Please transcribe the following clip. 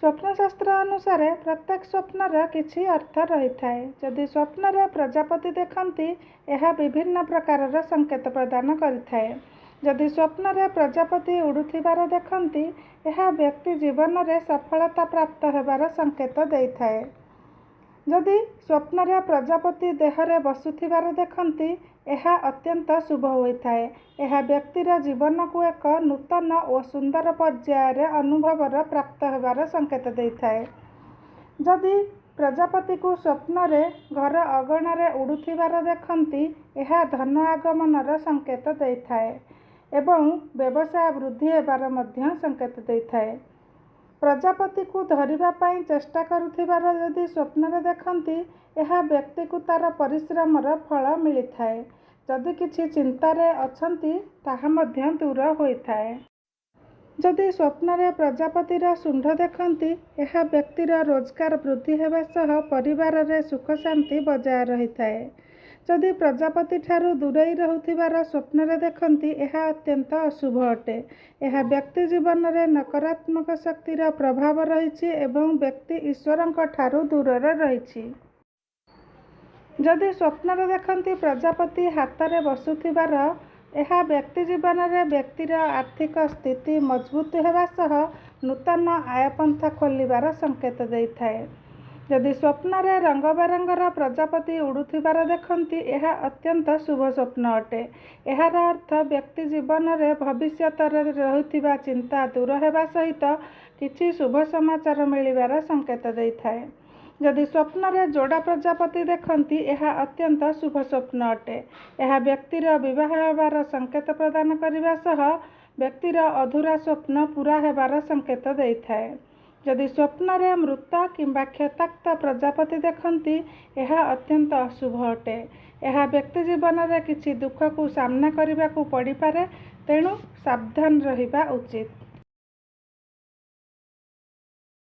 स्वप्नशास्त्र अनुसार प्रत्येक स्वप्नर किछि अर्थ रही थाए। जदि स्वप्न प्रजापति देखती यह विभिन्न प्रकार संकेत प्रदान करिथाए। जदि स्वप्न प्रजापति उड़ुथिबार देखती यह व्यक्ति जीवन में सफलता प्राप्त होबार संकेत देइथाए। जदि स्वप्न प्रजापति देहरे बसुथिबार देखती यह अत्यंत शुभ होइथाए। यह व्यक्तिर जीवन को एक नूतन और सुंदर पर्यायर अनुभवर प्राप्त होबार संकेत देइथाए। जदि प्रजापति को स्वप्न घर अगणार उड़ुथिबार देखती यह धन आगमनर संकेत देइथाए एवं व्यवसाय वृद्धि होबार मध्य संकेत देइथाए। प्रजापति को धरिबा पई चेष्टा करुथिबार यदि स्वप्न देखती यह व्यक्ति को तार परिश्रमर फल मिलिथाए। जदि किछि चिंतारे अछंती ताहा मध्य दूर होइथाए। जदि स्वप्न प्रजापतिर शुंढ देखती यह व्यक्तिर रोजगार वृद्धि होगा सह परिवार रे सुख शांति बजाय रही थाए। जदि प्रजापति ठारू दूरेई रहुथिबार स्वप्न देखती यह अत्यंत अशुभ अटे। यह व्यक्ति जीवन में नकारात्मक शक्तिर प्रभाव रही एवं व्यक्ति ईश्वर ठारू दूर रही। जदि स्वप्न देखती प्रजापति हाथ में बसुथिबार यह व्यक्ति जीवन में व्यक्तिर आर्थिक स्थिति मजबूत होगा सह नूतन आयपंथा खोलिबार संकेत देइथाए। जदि स्वप्न रंग बेरंगर प्रजापति उड़ुथिबार देखती यह अत्यंत शुभ स्वप्न अटे। यार अर्थ व्यक्ति जीवन में भविष्य रहुथिबा चिंता दूर होगा सहित किछि शुभ समाचार मिलिबार संकेत देइथाए। जदि स्वप्न जोड़ा प्रजापति देखती यह अत्यंत शुभ स्वप्न अटे। यह व्यक्तिर विवाह होबार संकेत प्रदान करने सह व्यक्तिर अधूरा स्वप्न पूरा होबार संकेत देइथाए। जदि स्वप्न मृत किंबा क्षताक्त प्रजापति देखती यह अत्यंत अशुभ अटे। यह व्यक्ति जीवन में किछि दुख को सामना करने को पड़ पारे, तेणु सावधान रहिबा उचित।